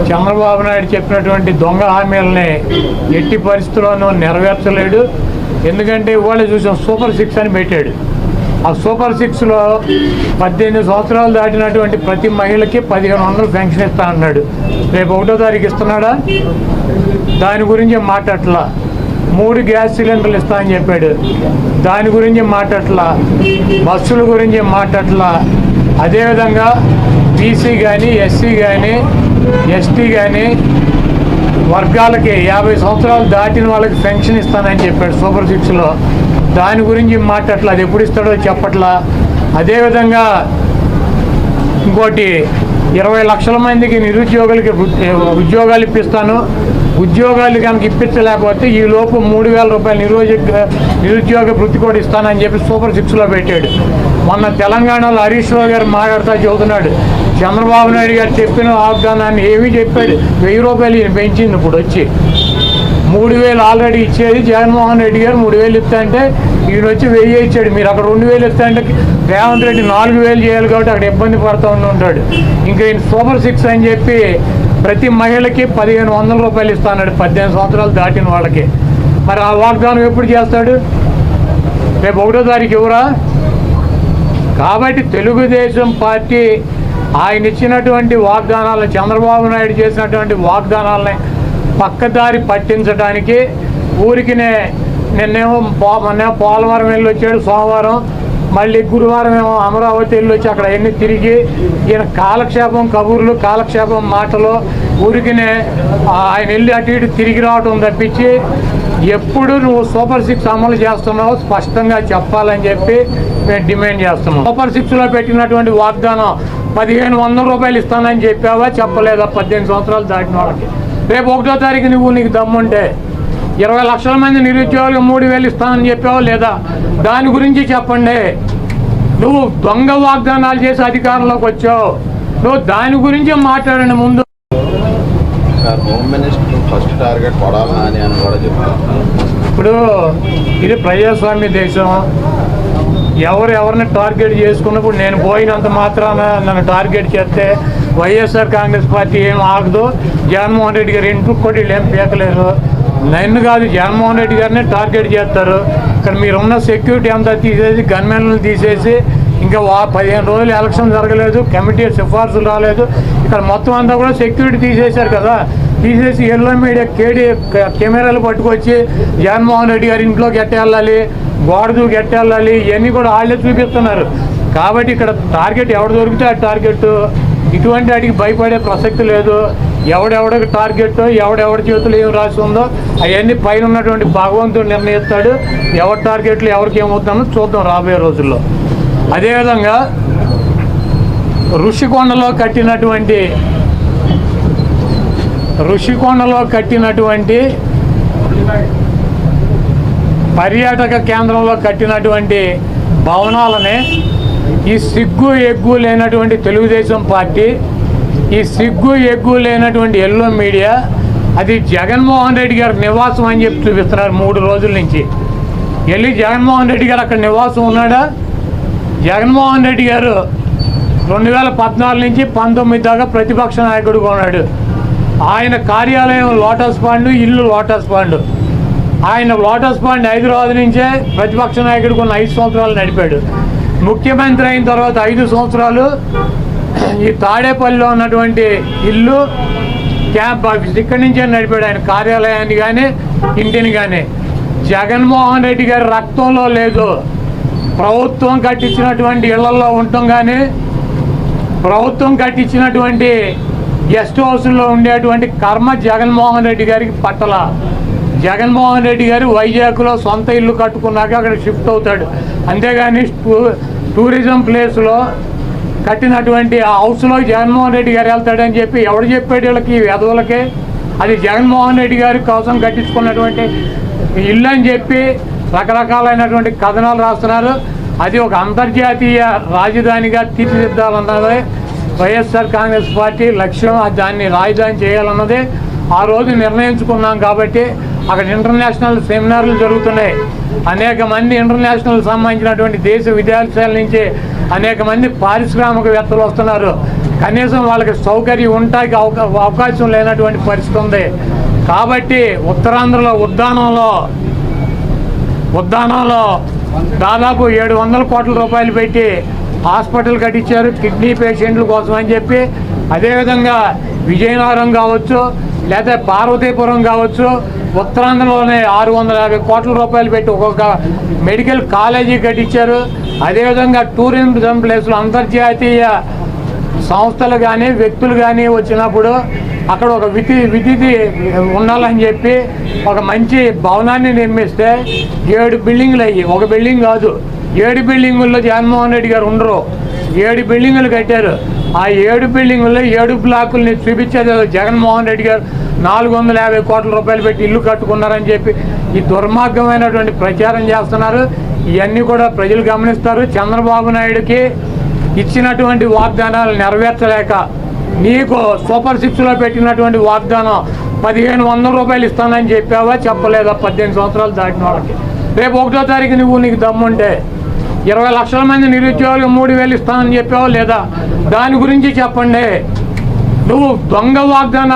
చంద్రబాబు నాయుడు చెప్పినటువంటి దొంగ హామీలని ఎట్టి పరిస్థితుల్లోనూ నెరవేర్చలేడు. ఎందుకంటే ఇవాళ చూసాం సూపర్ 6 అని పెట్టాడు. ఆ సూపర్ 6లో 18 సంవత్సరాలు దాటినటువంటి ప్రతి మహిళకి 1500 పెన్షన్ ఇస్తా అన్నాడు. రేపు 1వ తారీఖు ఇస్తున్నాడా? దాని గురించి మాట్లాడట్లా. 3 గ్యాస్ సిలిండర్లు ఇస్తా అని చెప్పాడు. దాని గురించి మాట్లాడట్లా. బస్సుల గురించి మాట్లాడట్లా. అదేవిధంగా బీసీ కానీ, ఎస్సీ కానీ, ఎస్టీ కానీ వర్గాలకి 50 సంవత్సరాలు దాటిన వాళ్ళకి పెన్షన్ ఇస్తానని చెప్పాడు సూపర్ 6లో. దాని గురించి మాట్లాడట్లా. అది ఎప్పుడు ఇస్తాడో చెప్పట్లా. అదేవిధంగా ఇంకోటి 20 లక్షల మందికి నిరుద్యోగులకి ఉద్యోగాలు ఇప్పిస్తాను. ఉద్యోగాలు కనుక ఇప్పించలేకపోతే ఈ లోపు 3000 రూపాయలు నిరుద్యోగ వృత్తి కూడా ఇస్తానని చెప్పి సూపర్ 6లో పెట్టాడు. మొన్న తెలంగాణలో హరీష్ రావు గారు మాట్లాడుతూ చెబుతున్నాడు, చంద్రబాబు నాయుడు గారు చెప్పిన వాగ్దానాన్ని ఏమీ చెప్పాడు. 1000 రూపాయలు ఈయన పెంచింది. ఇప్పుడు వచ్చి 3000 ఆల్రెడీ ఇచ్చేది జగన్మోహన్ రెడ్డి గారు 3000 ఇస్తా అంటే ఈయన వచ్చి 1000 ఇచ్చాడు. మీరు అక్కడ 2000 ఇస్తా అంటే రేవంత్ రెడ్డి 4000 చేయాలి కాబట్టి అక్కడ ఇబ్బంది పడుతూ ఉంటాడు. ఇంకా ఈయన సూపర్ 6 అని చెప్పి ప్రతి మహిళకి 1500 రూపాయలు ఇస్తాడు 18 సంవత్సరాలు దాటిన వాళ్ళకి. మరి ఆ వాగ్దానం ఎప్పుడు చేస్తాడు? రేపు 1వ తారీఖు ఎవరా? కాబట్టి తెలుగుదేశం పార్టీ ఆయన ఇచ్చినటువంటి వాగ్దానాలను, చంద్రబాబు నాయుడు చేసినటువంటి వాగ్దానాలని పక్కదారి పట్టించడానికి ఊరికినే నిన్నేమో పోలవరం వెళ్ళి వచ్చాడు సోమవారం, మళ్ళీ గురువారం ఏమో అమరావతి వెళ్ళి వచ్చి అక్కడ ఎన్ని తిరిగి ఈయన కాలక్షేపం కబుర్లు, కాలక్షేపం మాటలు, ఊరికినే ఆయన వెళ్ళి అటు ఇటు తిరిగి రావటం తప్పించి ఎప్పుడు నువ్వు సూపర్ 6 అమలు చేస్తున్నావు స్పష్టంగా చెప్పాలని చెప్పి మేము డిమాండ్ చేస్తున్నాం. సూపర్ 6లో పెట్టినటువంటి వాగ్దానం 1500 రూపాయలు ఇస్తానని చెప్పావా? చెప్పలేదా? 18 సంవత్సరాలు దాటిన వాళ్ళకి. రేపు 1వ తారీఖు నీకు దమ్ముంటే 20 లక్షల మంది నిరుద్యోగులకు 3000 ఇస్తానని చెప్పావా లేదా? దాని గురించి చెప్పండి. నువ్వు దొంగ వాగ్దానాలు చేసి అధికారంలోకి వచ్చావు. నువ్వు దాని గురించి మాట్లాడండి ముందు. Home minister first target Kodala అని కూడా చెప్తాను. ఇప్పుడు ఇది ప్రజాస్వామ్య దేశం. ఎవరిని టార్గెట్ చేసుకున్నప్పుడు నేను పోయినంత మాత్రాన నన్ను టార్గెట్ చేస్తే వైఎస్ఆర్ కాంగ్రెస్ పార్టీ ఏం ఆగదు. జగన్మోహన్ రెడ్డి గారు ఇంటికి కూడా వీళ్ళు ఏం పీకలేరు. నన్ను కాదు, జగన్మోహన్ రెడ్డి గారిని టార్గెట్ చేస్తారు. ఇక్కడ మీరున్న సెక్యూరిటీ అంతా తీసేసి గన్మెన్లను తీసేసి ఇంకా 15 రోజులు ఎలక్షన్ జరగలేదు, కమిటీ సిఫార్సులు రాలేదు. ఇక్కడ మొత్తం అంతా కూడా సెక్యూరిటీ తీసేశారు కదా. తీసేసి ఎల్లో మీడియా కెమెరాలు పట్టుకొచ్చి జగన్మోహన్ రెడ్డి గారి ఇంట్లోకి ఎట్టేళ్ళాలి, గోడ దూకి ఎట్టేళ్ళాలి, ఇవన్నీ కూడా వాళ్ళే చూపిస్తున్నారు. కాబట్టి ఇక్కడ టార్గెట్ ఎవడు దొరికితే ఆ టార్గెట్. ఇటువంటి వాటికి భయపడే ప్రసక్తి లేదు. ఎవడెవడికి టార్గెట్, ఎవడెవడి చేతులు ఏం రాసి ఉందో అవన్నీ పైన ఉన్నటువంటి భగవంతుడు నిర్ణయిస్తాడు. ఎవరి టార్గెట్లు ఎవరికి ఏమవుతుందో చూద్దాం రాబోయే రోజుల్లో. అదేవిధంగా ఋషికొండలో కట్టినటువంటి పర్యాటక కేంద్రంలో కట్టినటువంటి భవనాలని ఈ సిగ్గు ఎగ్గు లేనటువంటి తెలుగుదేశం పార్టీ, ఈ సిగ్గు ఎగ్గు లేనటువంటి ఎల్లో మీడియా అది జగన్మోహన్ రెడ్డి గారి నివాసం అని చెప్పి చూపిస్తున్నారు 3 రోజుల నుంచి. వెళ్ళి జగన్మోహన్ రెడ్డి గారు అక్కడ నివాసం ఉన్నాడా? జగన్మోహన్ రెడ్డి గారు 2014 నుంచి 19 దాకా ప్రతిపక్ష నాయకుడుగా ఉన్నాడు. ఆయన కార్యాలయం లోటస్ పాండ్, ఇల్లు లోటస్ పాండ్. ఆయన లోటస్ పాండ్ హైదరాబాద్ నుంచే ప్రతిపక్ష నాయకుడికి ఉన్న 5 సంవత్సరాలు నడిపాడు. ముఖ్యమంత్రి అయిన తర్వాత 5 సంవత్సరాలు ఈ తాడేపల్లిలో ఉన్నటువంటి ఇల్లు క్యాంప్ ఆఫీస్ ఇక్కడి నుంచే నడిపాడు. ఆయన కార్యాలయాన్ని కానీ ఇంటిని కానీ. జగన్మోహన్ రెడ్డి గారి రక్తంలో లేదు. ప్రభుత్వం కట్టించినటువంటి ఇళ్లలో ఉండటం కానీ, ప్రభుత్వం కట్టించినటువంటి గెస్ట్ హౌస్లో ఉండేటువంటి కర్మ జగన్మోహన్ రెడ్డి గారికి పట్టల. జగన్మోహన్ రెడ్డి గారు వైజాగ్లో సొంత ఇల్లు కట్టుకున్నాక అక్కడ షిఫ్ట్ అవుతాడు. అంతేగాని టూరిజం ప్లేస్లో కట్టినటువంటి ఆ హౌస్లో జగన్మోహన్ రెడ్డి గారు వెళ్తాడని చెప్పి ఎవడు చెప్పాడు వీళ్ళకి, వెధవులకే? అది జగన్మోహన్ రెడ్డి గారి కోసం కట్టించుకున్నటువంటి ఇల్లు అని చెప్పి రకరకాలైనటువంటి కథనాలు రాస్తున్నారు. అది ఒక అంతర్జాతీయ రాజధానిగా తీర్చిదిద్దాలన్నదే వైఎస్ఆర్ కాంగ్రెస్ పార్టీ లక్ష్యం. దాన్ని రాజధాని చేయాలన్నదే ఆ రోజు నిర్ణయించుకున్నాం. కాబట్టి అక్కడ ఇంటర్నేషనల్ సెమినార్లు జరుగుతున్నాయి. అనేక మంది ఇంటర్నేషనల్ సంబంధించినటువంటి దేశ విదేశాల నుంచి అనేక మంది పారిశ్రామికవేత్తలు వస్తున్నారు. కనీసం వాళ్ళకి సౌకర్యం ఉండటానికి అవకాశం లేనటువంటి పరిస్థితి ఉంది. కాబట్టి ఉత్తరాంధ్రలో ఉద్దానంలో దాదాపు 700 కోట్ల రూపాయలు పెట్టి హాస్పిటల్ కట్టించారు కిడ్నీ పేషెంట్ల కోసం అని చెప్పి. అదేవిధంగా విజయనగరం కావచ్చు, లేదా పార్వతీపురం కావచ్చు, ఉత్తరాంధ్రలోనే 650 కోట్ల రూపాయలు పెట్టి ఒక్కొక్క మెడికల్ కాలేజీ కట్టించారు. అదేవిధంగా టూరిజం ప్లేస్లో అంతర్జాతీయ సంస్థలు కానీ వ్యక్తులు కానీ వచ్చినప్పుడు అక్కడ ఒక విధి ఉండాలని చెప్పి ఒక మంచి భవనాన్ని నిర్మిస్తే 7 బిల్డింగ్లు అయ్యి, ఒక బిల్డింగ్ కాదు 7 బిల్డింగుల్లో జగన్మోహన్ రెడ్డి గారు ఉండరు. 7 బిల్డింగులు కట్టారు. ఆ 7 బిల్డింగుల్లో 7 బ్లాకుల్ని చూపించేది జగన్మోహన్ రెడ్డి గారు 450 కోట్ల రూపాయలు పెట్టి ఇల్లు కట్టుకున్నారని చెప్పి ఈ దుర్మార్గమైనటువంటి ప్రచారం చేస్తున్నారు. ఇవన్నీ కూడా ప్రజలు గమనిస్తారు. చంద్రబాబు నాయుడుకి ఇచ్చినటువంటి వాగ్దానాలు నెరవేర్చలేక నీకు సూపర్ 6లో పెట్టినటువంటి వాగ్దానం 1500 రూపాయలు ఇస్తానని చెప్పావా, చెప్పలేదా? 18 సంవత్సరాలు దాటిన వాళ్ళకి రేపు 1వ తారీఖు నీకు దమ్ముంటే 20 లక్షల మంది నిరుద్యోగులకు 3000 ఇస్తానని చెప్పావా లేదా? దాని గురించి చెప్పండి. నువ్వు దొంగ వాగ్దానం